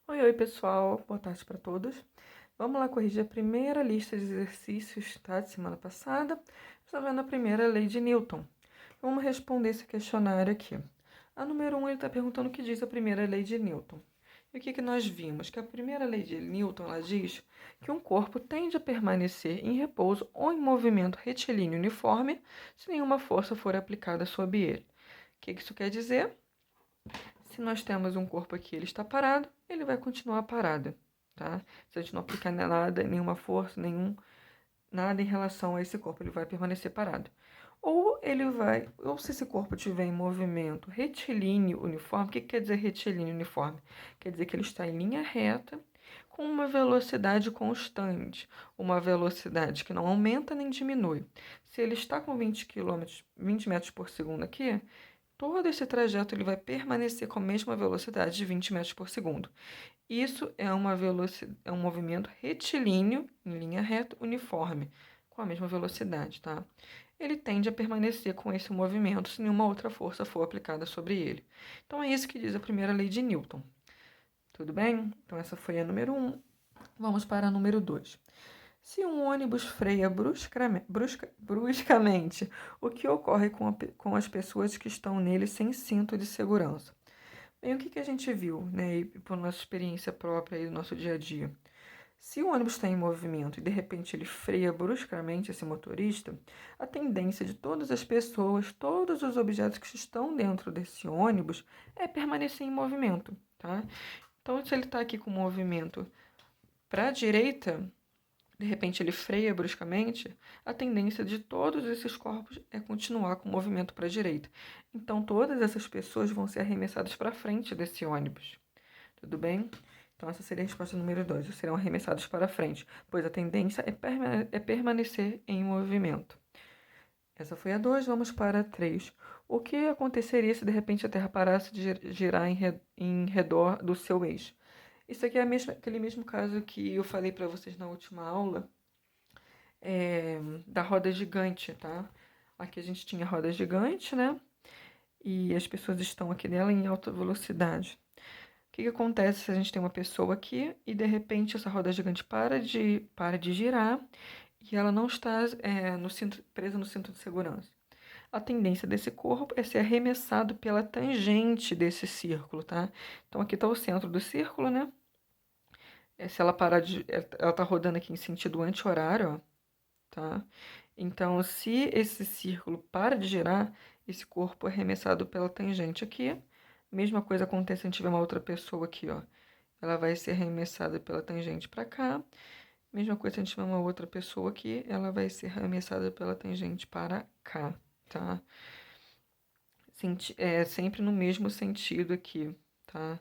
Oi, oi, pessoal. Boa tarde para todos. Vamos lá corrigir a primeira lista de exercícios, tá? De semana passada. Está vendo a primeira lei de Newton. Vamos responder esse questionário aqui. A número 1, ele está perguntando o que diz a primeira lei de Newton. E o que nós vimos? Que a primeira lei de Newton, ela diz que um corpo tende a permanecer em repouso ou em movimento retilíneo uniforme se nenhuma força for aplicada sobre ele. O que isso quer dizer? Se nós temos um corpo aqui, ele está parado, ele vai continuar parado, tá? Se a gente não aplicar nada, nenhuma força, nada em relação a esse corpo, ele vai permanecer parado. Ou se esse corpo estiver em movimento retilíneo uniforme, o que quer dizer retilíneo uniforme? Quer dizer que ele está em linha reta, com uma velocidade constante, uma velocidade que não aumenta nem diminui. Se ele está com 20 metros por segundo aqui, todo esse trajeto ele vai permanecer com a mesma velocidade de 20 metros por segundo. Isso é é um movimento retilíneo, em linha reta, uniforme, com a mesma velocidade, tá? Ele tende a permanecer com esse movimento se nenhuma outra força for aplicada sobre ele. Então é isso que diz a primeira lei de Newton. Tudo bem? Então essa foi a número 1. Vamos para a número 2. Se um ônibus freia bruscamente, o que ocorre com as pessoas que estão nele sem cinto de segurança? Bem, o que a gente viu, né, e por nossa experiência própria e do nosso dia a dia? Se o ônibus está em movimento e de repente ele freia bruscamente esse motorista, a tendência de todas as pessoas, todos os objetos que estão dentro desse ônibus é permanecer em movimento, tá? Então, se ele está aqui com movimento para a direita, de repente ele freia bruscamente, a tendência de todos esses corpos é continuar com o movimento para a direita. Então, todas essas pessoas vão ser arremessadas para frente desse ônibus. Tudo bem? Então, essa seria a resposta número 2. Serão arremessados para frente, pois a tendência é permanecer em movimento. Essa foi a 2. Vamos para a 3. O que aconteceria se de repente a Terra parasse de girar em redor do seu eixo? Isso aqui é aquele mesmo caso que eu falei para vocês na última aula, da roda gigante, tá? Aqui a gente tinha a roda gigante, né? E as pessoas estão aqui nela em alta velocidade. O que acontece se a gente tem uma pessoa aqui e de repente essa roda gigante para de girar e ela não está presa no cinto de segurança? A tendência desse corpo é ser arremessado pela tangente desse círculo, tá? Então aqui está o centro do círculo, né? Se ela parar de. Ela está rodando aqui em sentido anti-horário, ó, tá? Então, se esse círculo para de girar, esse corpo é arremessado pela tangente aqui. Mesma coisa acontece se a gente tiver uma outra pessoa aqui, ó. Ela vai ser arremessada pela tangente para cá. Mesma coisa se a gente tiver uma outra pessoa aqui, ela vai ser arremessada pela tangente para cá, tá? Sempre no mesmo sentido aqui, tá?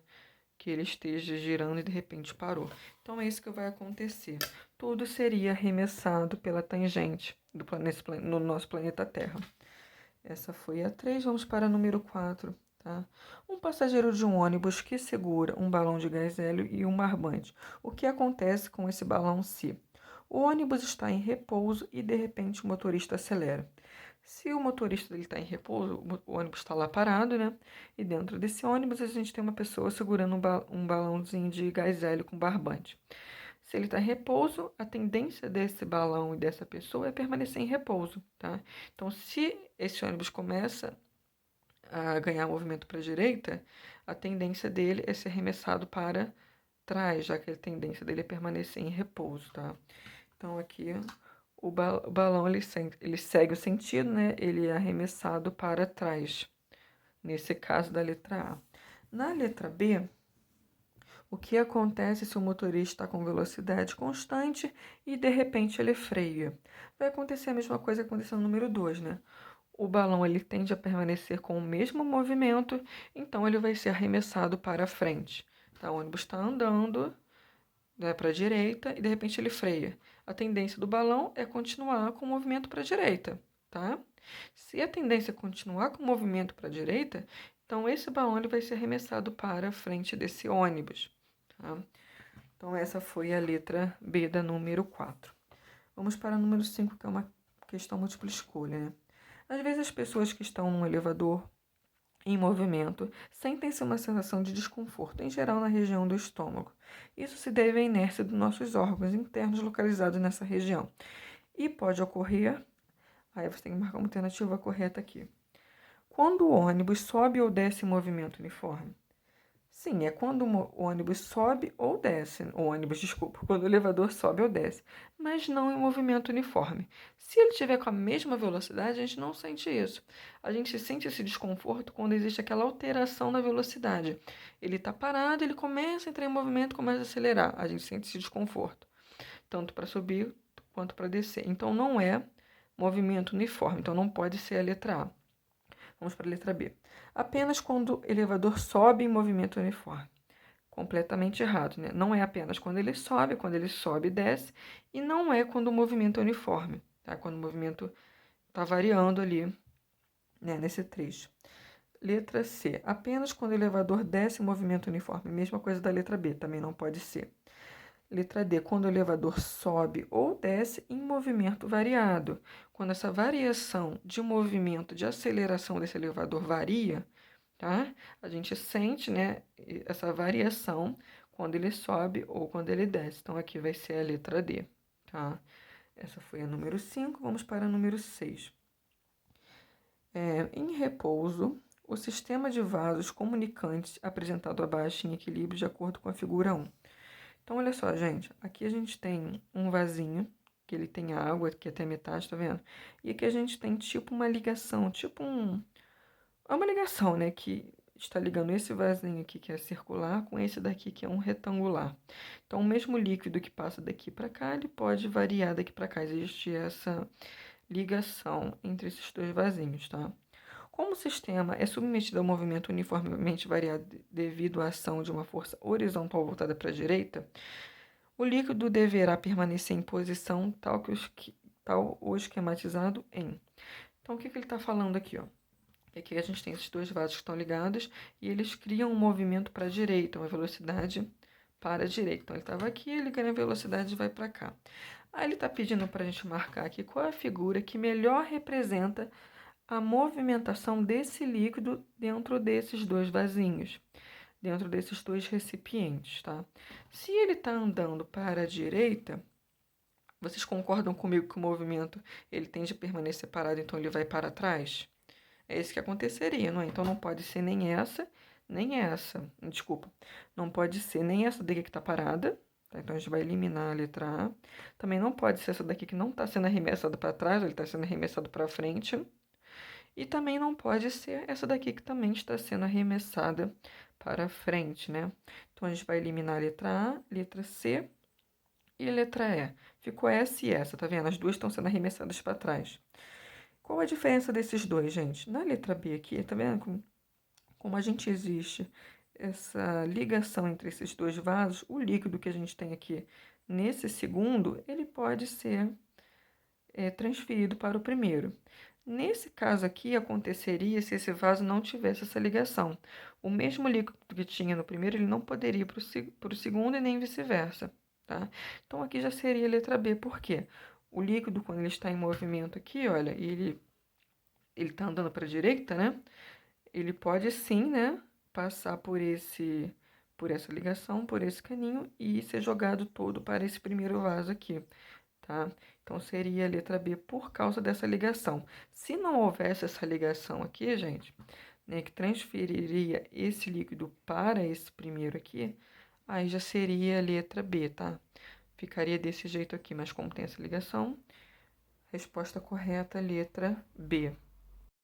Que ele esteja girando e de repente parou. Então é isso que vai acontecer. Tudo seria arremessado pela tangente no nosso planeta Terra. Essa foi a 3. Vamos para a número 4. Tá? Um passageiro de um ônibus que segura um balão de gás hélio e um barbante. O que acontece com esse balão se o ônibus está em repouso e de repente o motorista acelera? Se o motorista está em repouso, o ônibus está lá parado, né? E dentro desse ônibus a gente tem uma pessoa segurando um balãozinho de gás hélio com barbante. Se ele está em repouso, a tendência desse balão e dessa pessoa é permanecer em repouso, tá? Então, se esse ônibus começa a ganhar movimento para a direita, a tendência dele é ser arremessado para trás, já que a tendência dele é permanecer em repouso, tá? Então, aqui o balão ele segue o sentido, né? Ele é arremessado para trás, nesse caso da letra A. Na letra B, o que acontece se o motorista está com velocidade constante e de repente ele freia? Vai acontecer a mesma coisa que aconteceu no número 2, né? O balão ele tende a permanecer com o mesmo movimento, então ele vai ser arremessado para frente. Tá? O ônibus está andando, né, para a direita e de repente ele freia. A tendência do balão é continuar com o movimento para a direita, tá? Se a tendência é continuar com o movimento para a direita, então esse balão ele vai ser arremessado para a frente desse ônibus, tá? Então essa foi a letra B da número 4. Vamos para o número 5, que é uma questão múltipla escolha, né? Às vezes as pessoas que estão num elevador em movimento, sentem-se uma sensação de desconforto, em geral na região do estômago. Isso se deve à inércia dos nossos órgãos internos localizados nessa região. E pode ocorrer, aí você tem que marcar uma alternativa correta aqui. Quando o ônibus sobe ou desce em movimento uniforme? Sim, é quando o ônibus sobe ou desce. O ônibus, desculpa, quando o elevador sobe ou desce, mas não em movimento uniforme. Se ele estiver com a mesma velocidade, a gente não sente isso. A gente sente esse desconforto quando existe aquela alteração na velocidade. Ele está parado, ele começa a entrar em movimento, começa a acelerar. A gente sente esse desconforto, tanto para subir quanto para descer. Então não é movimento uniforme, então não pode ser a letra A. Vamos para a letra B. Apenas quando o elevador sobe em movimento uniforme. Completamente errado, né? Não é apenas quando ele sobe e desce, e não é quando o movimento é uniforme, tá? Quando o movimento está variando ali, né, nesse trecho. Letra C. Apenas quando o elevador desce em movimento uniforme. Mesma coisa da letra B, também não pode ser. Letra D, quando o elevador sobe ou desce em movimento variado. Quando essa variação de movimento, de aceleração desse elevador varia, tá? A gente sente, né, essa variação quando ele sobe ou quando ele desce. Então, aqui vai ser a letra D, tá? Essa foi a número 5, vamos para a número 6. Em repouso, o sistema de vasos comunicantes apresentado abaixo em equilíbrio de acordo com a figura 1. Então, olha só, gente. Aqui a gente tem um vasinho, que ele tem água aqui até metade, tá vendo? E aqui a gente tem tipo uma ligação, é uma ligação, né? Que está ligando esse vasinho aqui, que é circular, com esse daqui, que é um retangular. Então, o mesmo líquido que passa daqui para cá, ele pode variar daqui para cá. Existe essa ligação entre esses dois vasinhos, tá? Como o sistema é submetido ao movimento uniformemente variado devido à ação de uma força horizontal voltada para a direita, o líquido deverá permanecer em posição tal o esquematizado em. Então, o que ele está falando aqui, ó? Aqui a gente tem esses dois vasos que estão ligados e eles criam um movimento para a direita, uma velocidade para a direita. Então, ele estava aqui, ele ganha velocidade e vai para cá. Aí ele está pedindo para a gente marcar aqui qual é a figura que melhor representa a movimentação desse líquido dentro desses dois vasinhos, dentro desses dois recipientes, tá? Se ele está andando para a direita, vocês concordam comigo que o movimento ele tende a permanecer parado, então ele vai para trás? É isso que aconteceria, não é? Então não pode ser nem essa, nem essa. Desculpa. Não pode ser nem essa daqui que está parada. Tá? Então a gente vai eliminar a letra A. Também não pode ser essa daqui que não está sendo arremessada para trás, ele está sendo arremessado para frente. E também não pode ser essa daqui que também está sendo arremessada para frente, né? Então a gente vai eliminar a letra A, letra C e a letra E. Ficou essa e essa, tá vendo? As duas estão sendo arremessadas para trás. Qual a diferença desses dois, gente? Na letra B aqui, tá vendo como a gente existe essa ligação entre esses dois vasos? O líquido que a gente tem aqui nesse segundo, ele pode ser transferido para o primeiro. Nesse caso aqui, aconteceria se esse vaso não tivesse essa ligação. O mesmo líquido que tinha no primeiro, ele não poderia ir para o segundo e nem vice-versa, tá? Então, aqui já seria a letra B. Por quê? O líquido, quando ele está em movimento aqui, olha, ele está andando para a direita, né? Ele pode sim, né, passar por essa ligação, por esse caninho e ser jogado todo para esse primeiro vaso aqui, tá? Então, seria a letra B por causa dessa ligação. Se não houvesse essa ligação aqui, gente, né, que transferiria esse líquido para esse primeiro aqui, aí já seria a letra B, tá? Ficaria desse jeito aqui, mas como tem essa ligação, resposta correta, letra B.